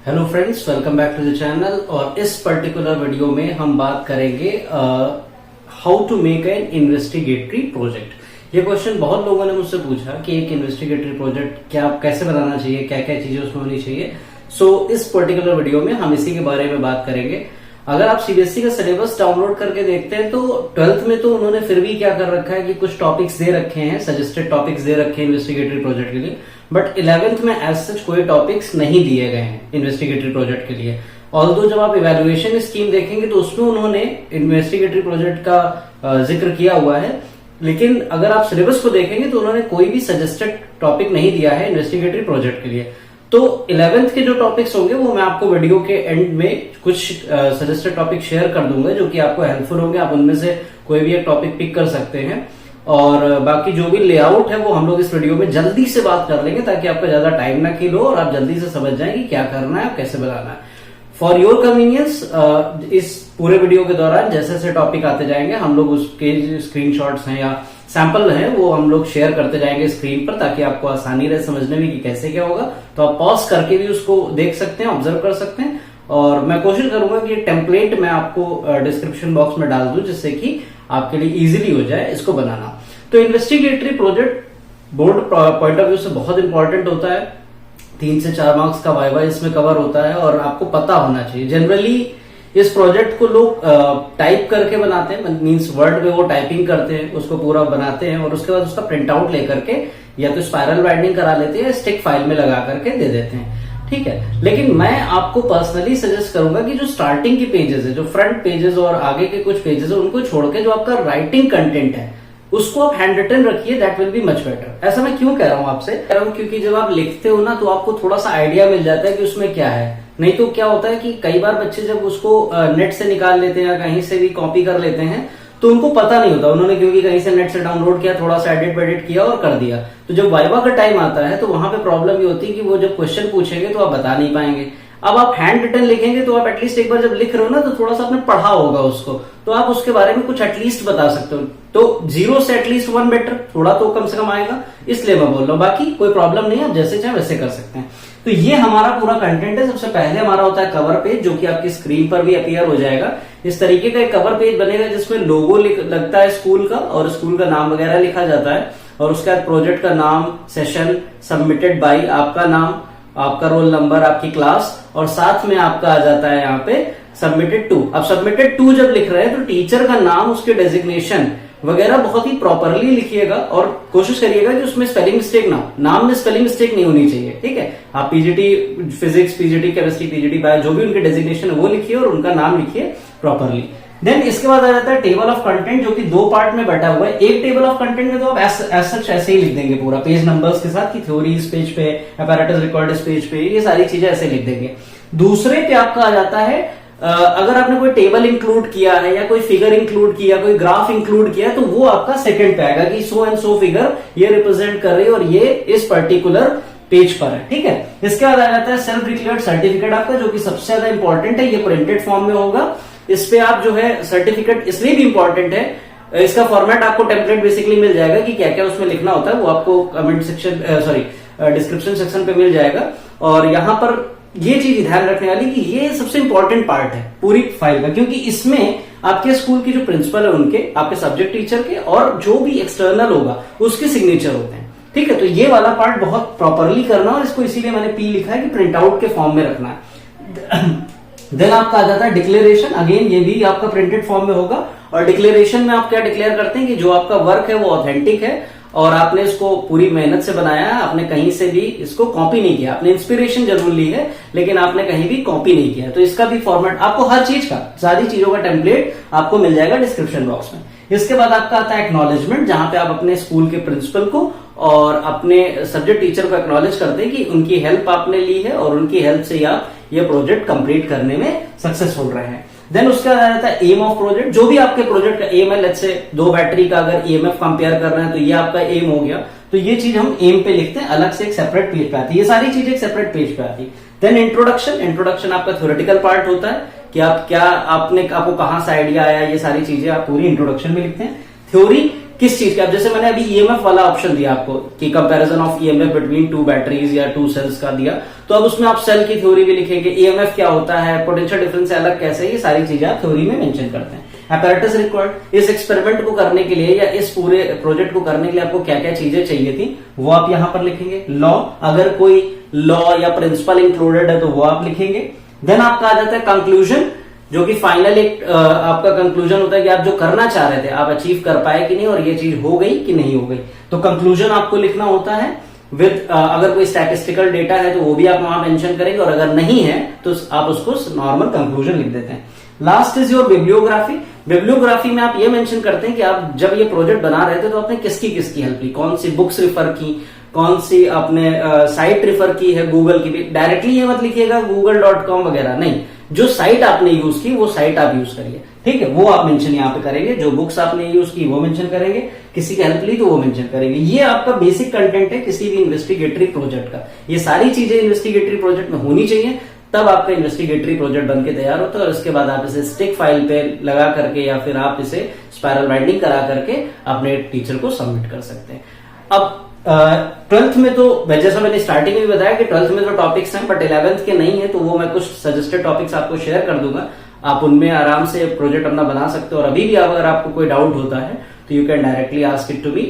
Hello friends, welcome back to the channel. और इस particular video में हम बात करेंगे how to make an investigatory project. ये क्वेश्चन बहुत लोगों ने मुझसे पूछा कि एक इन्वेस्टिगेटरी प्रोजेक्ट क्या कैसे बनाना चाहिए, क्या क्या चीजें उसमें होनी चाहिए। सो इस पर्टिकुलर वीडियो में हम इसी के बारे में बात करेंगे। अगर आप सीबीएसई का सिलेबस डाउनलोड करके देखते हैं तो 12th में तो उन्होंने फिर भी क्या कर रखा है कि कुछ टॉपिक्स दे रखे हैं, सजेस्टेड टॉपिक्स दे रखे हैं इन्वेस्टिगेटरी प्रोजेक्ट के लिए। बट 11th में एज सच कोई टॉपिक्स नहीं दिए गए हैं इन्वेस्टिगेटरी प्रोजेक्ट के लिए। ऑल्दो जब आप इवैल्यूएशन स्कीम देखेंगे तो उसमें उन्होंने इन्वेस्टिगेटरी प्रोजेक्ट का जिक्र किया हुआ है, लेकिन अगर आप सिलेबस को देखेंगे तो उन्होंने कोई भी सजेस्टेड टॉपिक नहीं दिया है इन्वेस्टिगेटरी प्रोजेक्ट के लिए। तो 11th के जो टॉपिक्स होंगे वो मैं आपको वीडियो के एंड में कुछ सजेस्टेड टॉपिक शेयर कर दूंगा जो कि आपको हेल्पफुल होंगे। आप उनमें से कोई भी एक टॉपिक पिक कर सकते हैं और बाकी जो भी लेआउट है वो हम लोग इस वीडियो में जल्दी से बात कर लेंगे ताकि आपका ज्यादा टाइम ना किल हो और आप जल्दी से समझ जाएं कि क्या करना है, कैसे बनाना है। फॉर योर कन्वीनियंस इस पूरे वीडियो के दौरान जैसे जैसे टॉपिक आते जाएंगे हम लोग उसके स्क्रीनशॉट्स हैं या सैंपल है वो हम लोग शेयर करते जाएंगे स्क्रीन पर ताकि आपको आसानी रहे समझने में कि कैसे क्या होगा। तो आप पॉज करके भी उसको देख सकते हैं, ऑब्जर्व कर सकते हैं। और मैं कोशिश करूंगा कि टेम्पलेट मैं आपको डिस्क्रिप्शन बॉक्स में डाल दूं जिससे कि आपके लिए इजीली हो जाए इसको बनाना। तो investigatory project board point of view से बहुत इंपॉर्टेंट होता है। 3 से 4 मार्क्स का वाइवा इसमें कवर होता है और आपको पता होना चाहिए। जनरली इस प्रोजेक्ट को लोग टाइप करके बनाते हैं, मींस वर्ड में वो टाइपिंग करते हैं, उसको पूरा बनाते हैं और उसके बाद उसका प्रिंट आउट लेकर के या तो स्पाइरल बाइंडिंग करा लेते हैं, स्टिक फाइल में लगा करके दे देते हैं। ठीक है, लेकिन मैं आपको पर्सनली सजेस्ट करूंगा कि जो स्टार्टिंग के पेजेस है, जो फ्रंट पेजेस और आगे के कुछ पेजेस है, उनको छोड़ के जो आपका राइटिंग कंटेंट है उसको आप हैंड रिटन रखिए। That will be much better. ऐसा मैं क्यों कह रहा हूं आपसे, कह रहा हूं क्योंकि जब आप लिखते हो ना तो आपको थोड़ा सा आइडिया मिल जाता है कि उसमें क्या है। नहीं तो क्या होता है कि कई बार बच्चे जब उसको नेट से निकाल लेते हैं या कहीं से भी कॉपी कर लेते हैं तो उनको पता नहीं होता, उन्होंने क्योंकि कहीं से नेट से डाउनलोड किया, थोड़ा सा एडिट वेडिट किया और कर दिया। तो जब वाइवा का टाइम आता है तो वहां पे प्रॉब्लम ये होती है कि वो जब क्वेश्चन पूछेंगे तो आप बता नहीं पाएंगे। अब आप हैंड रिटन लिखेंगे तो आप एटलीस्ट एक बार जब लिख रहे हो ना तो थोड़ा सा आपने पढ़ा होगा उसको, तो आप उसके बारे में कुछ एटलीस्ट बता सकते हो। तो 0 से एटलीस्ट 1 बेटर, थोड़ा तो कम से कम आएगा, इसलिए मैं बोल रहा हूँ। बाकी कोई प्रॉब्लम नहीं है, आप जैसे चाहे वैसे कर सकते हैं। तो ये हमारा पूरा कंटेंट है। सबसे पहले हमारा होता है कवर पेज जो कि आपकी स्क्रीन पर भी अपीयर हो जाएगा। इस तरीके का एक कवर पेज बनेगा जिसमें लोगो लगता है स्कूल का और स्कूल का नाम वगैरह लिखा जाता है और उसके बाद प्रोजेक्ट का नाम, सेशन, सबमिटेड बाय, आपका नाम, आपका रोल नंबर, आपकी क्लास और साथ में आपका आ जाता है यहाँ पे सबमिटेड टू। अब सबमिटेड टू जब लिख रहे हैं तो टीचर का नाम, उसके डेजिग्नेशन वगैरह बहुत ही प्रॉपरली लिखिएगा और कोशिश करिएगा कि उसमें स्पेलिंग मिस्टेक ना हो। नाम में स्पेलिंग मिस्टेक नहीं होनी चाहिए। ठीक है, आप PGT physics, PGT chemistry, PGT bio जो भी उनके डेजिग्नेशन है वो लिखिए और उनका नाम लिखिए प्रॉपरली। देन इसके बाद आ जाता है टेबल ऑफ कंटेंट जो कि 2 पार्ट में बटा हुआ है। एक टेबल ऑफ कंटेंट में तो आप ऐसे ही लिख देंगे पूरा पेज नंबर्स के साथ कि थ्योरी इस पेज पे, अपैरेटस रिकॉर्ड इस पेज पे, ये सारी चीजें ऐसे लिख देंगे। दूसरे पे आपका आ जाता है अगर आपने कोई टेबल इंक्लूड किया है या कोई फिगर इंक्लूड किया, कोई ग्राफ इंक्लूड किया तो वो आपका सेकंड पे आएगा कि सो एंड सो फिगर ये रिप्रेजेंट कर रही है और ये इस पर्टिकुलर पेज पर है। ठीक है, इसके बाद आ जाता है सेल्फ डिक्लेयर्ड सर्टिफिकेट आपका जो कि सबसे ज्यादा इंपॉर्टेंट है। ये प्रिंटेड फॉर्म में होगा। इस पे आप जो है सर्टिफिकेट इसलिए भी इंपॉर्टेंट है, इसका फॉर्मेट आपको टेम्पलेट बेसिकली मिल जाएगा कि क्या क्या उसमें लिखना होता है, वो आपको कमेंट सेक्शन डिस्क्रिप्शन सेक्शन पे मिल जाएगा। और यहां पर ये चीज ध्यान रखने वाली कि ये सबसे इंपॉर्टेंट पार्ट है पूरी फाइल का, क्योंकि इसमें आपके स्कूल के जो प्रिंसिपल है उनके, आपके सब्जेक्ट टीचर के और जो भी एक्सटर्नल होगा उसके सिग्नेचर होते हैं। ठीक है, तो ये वाला पार्ट बहुत प्रॉपरली करना और इसको इसीलिए मैंने पी लिखा है कि प्रिंट आउट के फॉर्म में रखना है। देन आपका आ जाता है डिक्लेरेशन। अगेन ये भी आपका प्रिंटेड फॉर्म में होगा और डिक्लेरेशन में आप क्या डिक्लेयर करते हैं कि जो आपका वर्क है वो ऑथेंटिक है और आपने इसको पूरी मेहनत से बनाया है, आपने कहीं से भी इसको कॉपी नहीं किया। आपने इंस्पिरेशन जरूर ली है लेकिन आपने कहीं भी कॉपी नहीं किया। तो इसका भी फॉर्मेट आपको हर चीज का, सारी चीजों का टेम्पलेट आपको मिल जाएगा डिस्क्रिप्शन बॉक्स में। इसके बाद आपका आता है एक्नॉलेजमेंट जहां पे आप अपने स्कूल के प्रिंसिपल को और अपने सब्जेक्ट टीचर को एक्नॉलेज करते हैं कि उनकी हेल्प आपने ली है और उनकी हेल्प से आप ये प्रोजेक्ट कंप्लीट करने में सक्सेसफुल रहे हैं। देन उसके बाद आ जाता है एम ऑफ प्रोजेक्ट। जो भी आपके प्रोजेक्ट का एम है, लेट्स से 2 बैटरी का अगर ईएमएफ कंपेयर कर रहे हैं तो ये आपका एम हो गया। तो ये चीज हम एम पे लिखते हैं, अलग से एक सेपरेट पेज पे आती है। ये सारी चीजें एक सेपरेट पेज पे आती है। देन इंट्रोडक्शन आपका थ्योरेटिकल पार्ट होता है कि आप क्या आपको कहां से आइडिया आया, ये सारी चीजें आप पूरी इंट्रोडक्शन में लिखते हैं। थ्योरी किस चीज का। जैसे मैंने अभी ईएमएफ वाला ऑप्शन दिया आपको कि comparison of EMF between two batteries या टू सेल्स का दिया, तो अब उसमें आप सेल की थ्योरी भी लिखेंगे, ईएमएफ क्या होता है, पोटेंशियल डिफरेंस से अलग कैसे, ये सारी चीजें आप थ्योरी में मेंशन करते हैं। अपैरेटस रिक्वायर्ड, इस एक्सपेरिमेंट को करने के लिए या इस पूरे प्रोजेक्ट को करने के लिए आपको क्या क्या चीजें चाहिए थी वो आप यहां पर लिखेंगे। लॉ, अगर कोई लॉ या प्रिंसिपल इंक्लूडेड है तो वो आप लिखेंगे। देन आपका आ जाता है कंक्लूजन, जो कि फाइनल एक आपका कंक्लूजन होता है कि आप जो करना चाह रहे थे आप अचीव कर पाए कि नहीं और ये चीज हो गई कि नहीं हो गई। तो कंक्लूजन आपको लिखना होता है विद, अगर कोई स्टैटिस्टिकल डेटा है तो वो भी आप वहां मेंशन करेंगे, और अगर नहीं है तो आप उसको नॉर्मल कंक्लूजन लिख देते हैं। Last is your bibliography. Bibliography में आप ये मेंशन करते हैं कि आप जब ये प्रोजेक्ट बना रहे थे तो आपने किसकी किसकी हेल्प ली, कौन सी बुक्स रिफर की, कौन सी आपने साइट रिफर की है, गूगल की भी। डायरेक्टली ये मत लिखिएगा google.com वगैरह, नहीं, जो साइट आपने यूज की वो साइट आप यूज करिए, ठीक है, वो आप मेंशन यहाँ पे करेंगे। जो बुक्स आपने यूज की वो मेंशन करेंगे, किसी की हेल्प ली तो वो मेंशन करेंगे। ये आपका बेसिक कंटेंट है किसी भी इन्वेस्टिगेटरी प्रोजेक्ट का। ये सारी चीजें इन्वेस्टिगेटरी प्रोजेक्ट में होनी चाहिए, तब आपका इन्वेस्टिगेटरी प्रोजेक्ट बन के तैयार होता है। और इसके बाद आप इसे स्टिक फाइल पे लगा करके या फिर आप इसे स्पाइरल बाइंडिंग करा करके अपने टीचर को सबमिट कर सकते हैं। अब 12th में तो जैसा मैंने स्टार्टिंग में बताया कि 12th में तो टॉपिक्स हैं, बट 11th के नहीं है, तो वो मैं कुछ सजेस्टेड टॉपिक्स आपको शेयर कर दूंगा। आप उनमें आराम से प्रोजेक्ट अपना बना सकते हो। और अभी भी अगर आपको कोई डाउट होता है तो you can directly ask it to me.